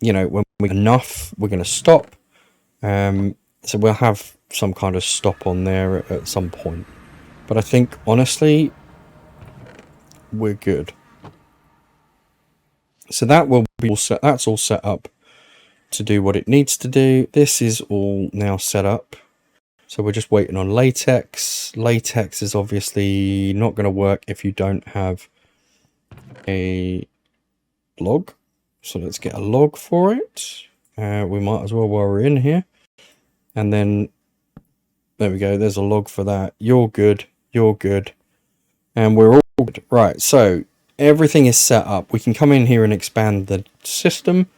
know, when we're enough, we're going to stop. So we'll have some kind of stop on there at some point. But I think, honestly, we're good. So that will be all set. That's all set up to do what it needs to do. This is all now set up. So we're just waiting on latex. Latex is obviously not going to work if you don't have a log. So let's get a log for it. We might as well while we're in here. And then there we go. There's a log for that. You're good. You're good. And we're all good. Right. So everything is set up. We can come in here and expand the system.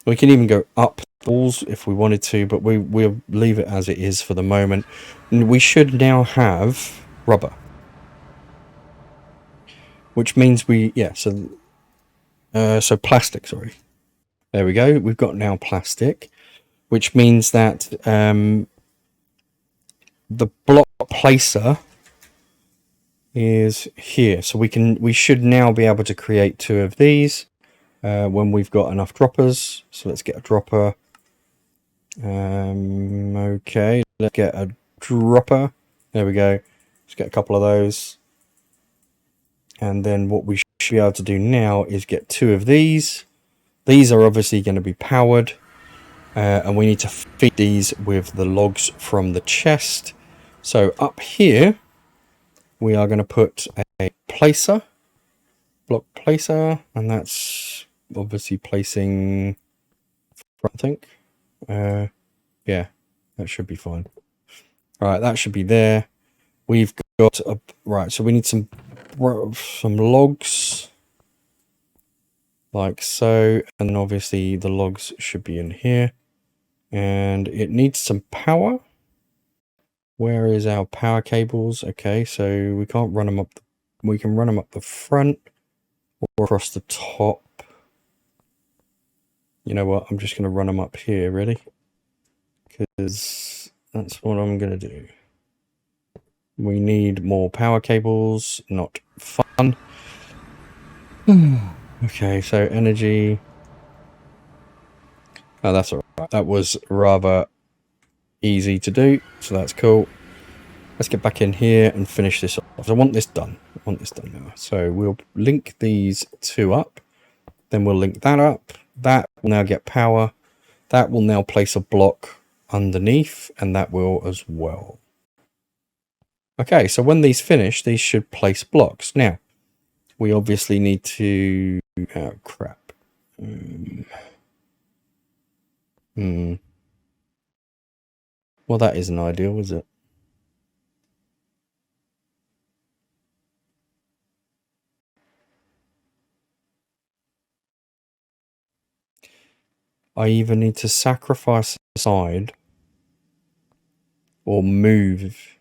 We can even go up walls if we wanted to, but we'll leave it as it is for the moment. And we should now have rubber, which means so plastic, sorry. There we go. We've got now plastic, which means that the block placer is here. So we should now be able to create 2 of these when we've got enough droppers. So let's get a dropper. Okay, let's get a dropper. There we go. Let's get a couple of those. And then what we should be able to do now is get 2 of these. These are obviously going to be powered. And we need to feed these with the logs from the chest. So up here, we are going to put a placer. Block placer. And that's obviously placing, I think. Yeah, that should be fine. All right, that should be there. We've got right. So we need some logs, like so, and then obviously the logs should be in here, and it needs some power. Where is our power cables? Okay, so we can't run them up. We can run them up the front or across the top. You know what? I'm just going to run them up here, ready? Because that's what I'm going to do. We need more power cables, not fun. Okay, so energy. Oh, that's all right. That was rather easy to do, so that's cool. Let's get back in here and finish this off. I want this done. I want this done now. So we'll link these 2 up. Then we'll link that up. That will now get power. That will now place a block underneath, and that will as well. Okay, so when these finish, these should place blocks. Now, we obviously need to... Oh, crap. Well, that isn't ideal, is it? I either need to sacrifice the side or move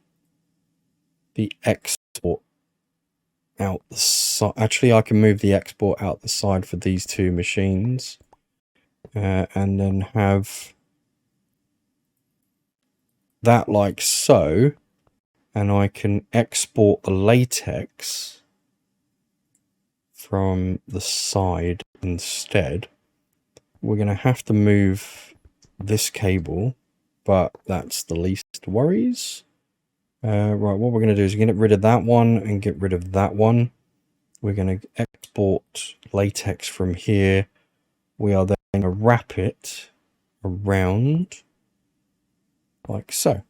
the export out the side. Actually, I can move the export out the side for these 2 machines, and then have that like so, and I can export the latex from the side instead. We're going to have to move this cable, but that's the least worries. Right, what we're going to do is get rid of that one and get rid of that one. We're going to export latex from here. We are then going to wrap it around like so.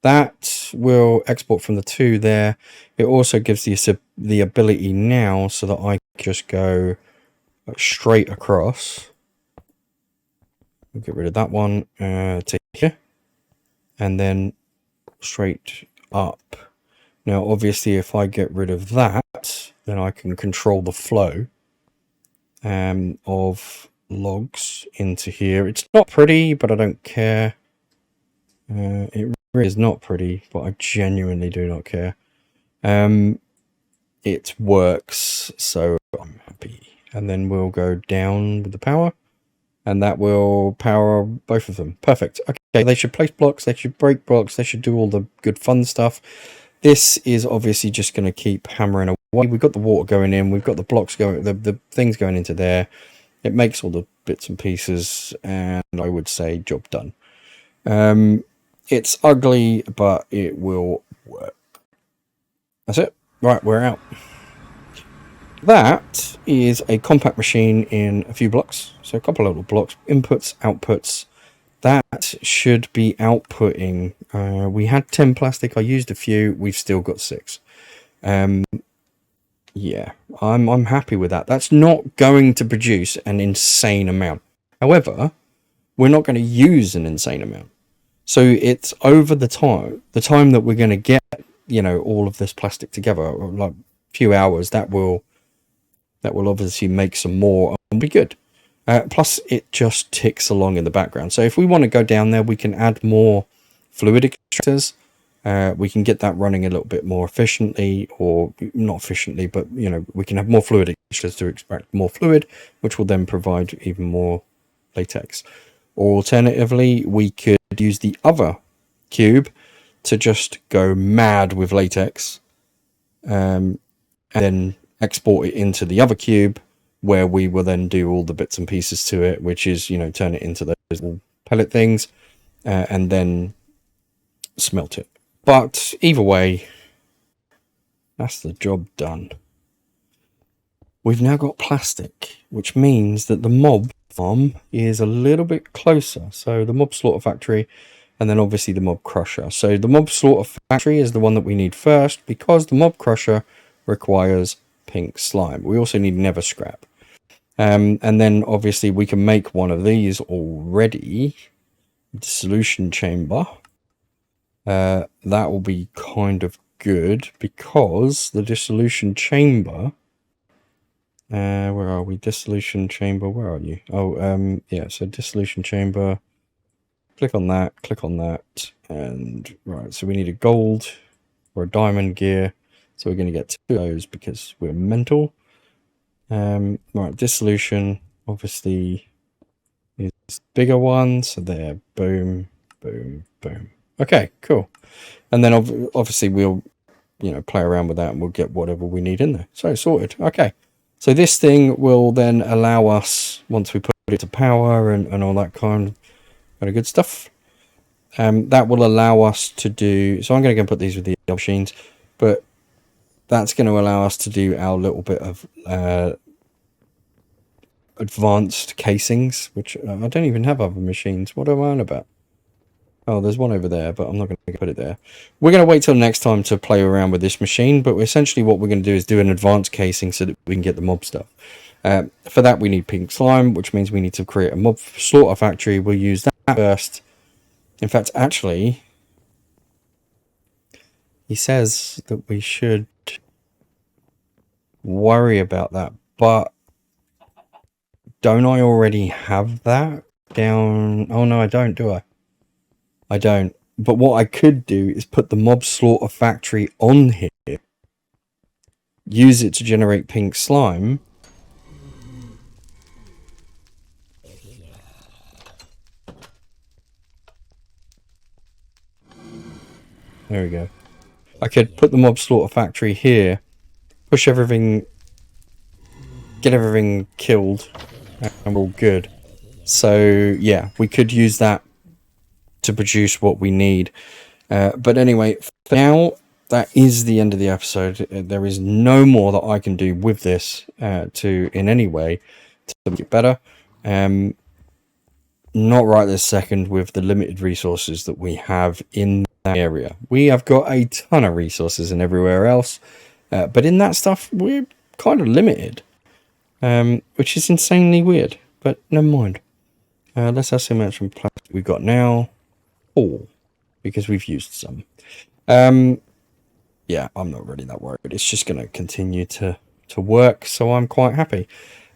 That will export from the 2 there. It also gives the ability now so that I can just go straight across. We'll get rid of that one to here, and then straight up. Now, obviously, if I get rid of that, then I can control the flow of logs into here. It's not pretty, but I don't care. It really is not pretty, but I genuinely do not care. It works, so I'm happy. And then we'll go down with the power, and that will power both of them. Perfect. Okay, they should place blocks, they should break blocks, they should do all the good fun stuff. This is obviously just going to keep hammering away. We've got the water going in, we've got the blocks going, the things going into there. It makes all the bits and pieces, and I would say job done. It's ugly, but it will work. That's it. Right, we're out. That is a compact machine in a few blocks. So a couple of little blocks, inputs, outputs. That should be outputting. We had 10 plastic. I used a few. We've still got 6. Yeah, I'm happy with that. That's not going to produce an insane amount. However, we're not going to use an insane amount. So it's over the time that we're going to get, all of this plastic together, like a few hours, that will obviously make some more and be good. Plus, it just ticks along in the background. So if we want to go down there, we can add more fluid extractors. We can get that running a little bit more efficiently, or not efficiently, but we can have more fluid extractors to extract more fluid, which will then provide even more latex. Or alternatively, we could use the other cube to just go mad with latex, and then export it into the other cube, where we will then do all the bits and pieces to it, which is, turn it into those little pellet things, and then smelt it. But either way, that's the job done. We've now got plastic, which means that the mob farm is a little bit closer. So the mob slaughter factory, and then obviously the mob crusher. So the mob slaughter factory is the one that we need first, because the mob crusher requires pink slime. We also need nether scrap. And then obviously we can make one of these already. Dissolution chamber. That will be kind of good, because the dissolution chamber, where are we? Dissolution chamber, where are you? Oh, yeah, so dissolution chamber, click on that, and right, so we need a gold or a diamond gear, so we're going to get 2 of those because we're mental. Right, dissolution, obviously, is bigger one, so there, boom, boom, boom. Okay, cool. And then obviously we'll, play around with that, and we'll get whatever we need in there. So sorted. Okay. So this thing will then allow us, once we put it to power and all that kind of good stuff, that will allow us to do, so I'm going to go and put these with the machines, but that's going to allow us to do our little bit of advanced casings, which I don't even have other machines. What am I on about? Oh, there's one over there, but I'm not going to put it there. We're going to wait till next time to play around with this machine, but essentially what we're going to do is do an advanced casing so that we can get the mob stuff. For that, we need pink slime, which means we need to create a mob slaughter factory. We'll use that first. In fact, actually, he says that we should worry about that, but don't I already have that down? Oh, no, I don't, do I? I don't. But what I could do is put the mob slaughter factory on here, use it to generate pink slime, there we go. I could put the mob slaughter factory here, push everything, get everything killed, and we're all good. So yeah, we could use that to produce what we need. But anyway, for now, that is the end of the episode. There is no more that I can do with this to in any way to make it better. Not right this second with the limited resources that we have in that area. We have got a ton of resources and everywhere else, but in that stuff we're kind of limited, which is insanely weird, but never mind. Let's have some much plastic we've got now. 4, because we've used some. Yeah, I'm not really that worried. It's just going to continue to work, so I'm quite happy.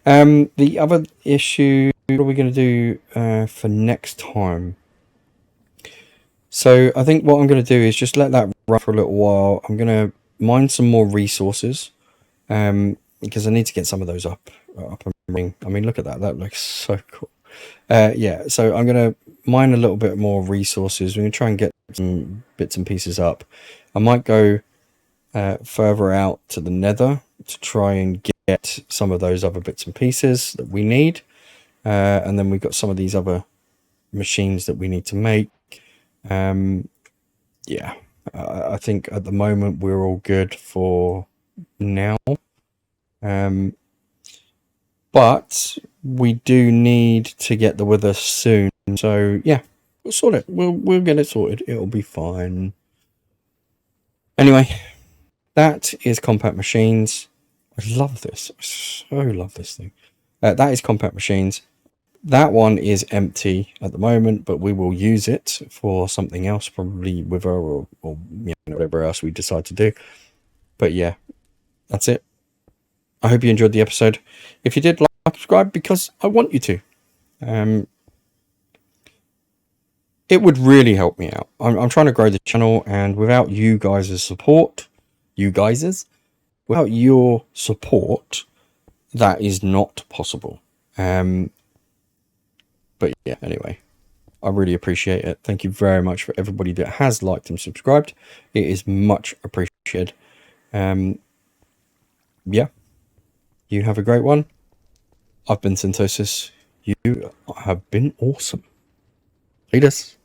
The other issue, what are we going to do for next time? So I think what I'm going to do is just let that run for a little while. I'm going to mine some more resources, because I need to get some of those up and running. I mean, look at that. That looks so cool. Yeah, so I'm going to mine a little bit more resources. We're going to try and get some bits and pieces up. I might go further out to the nether to try and get some of those other bits and pieces that we need. And then we've got some of these other machines that we need to make. Yeah, I think at the moment we're all good for now. But we do need to get the weather soon. So yeah, we'll sort it. We'll get it sorted. It'll be fine. Anyway, that is Compact Machines. I love this. I so love this thing. That is Compact Machines. That one is empty at the moment, but we will use it for something else, probably Wither or whatever else we decide to do. But yeah, that's it. I hope you enjoyed the episode. If you did, like, subscribe, because I want you to. It would really help me out. I'm trying to grow the channel, and without you guys' support, without your support, that is not possible. But yeah, anyway, I really appreciate it. Thank you very much for everybody that has liked and subscribed. It is much appreciated. Yeah, you have a great one. I've been Syntosis. You have been awesome. Lead us.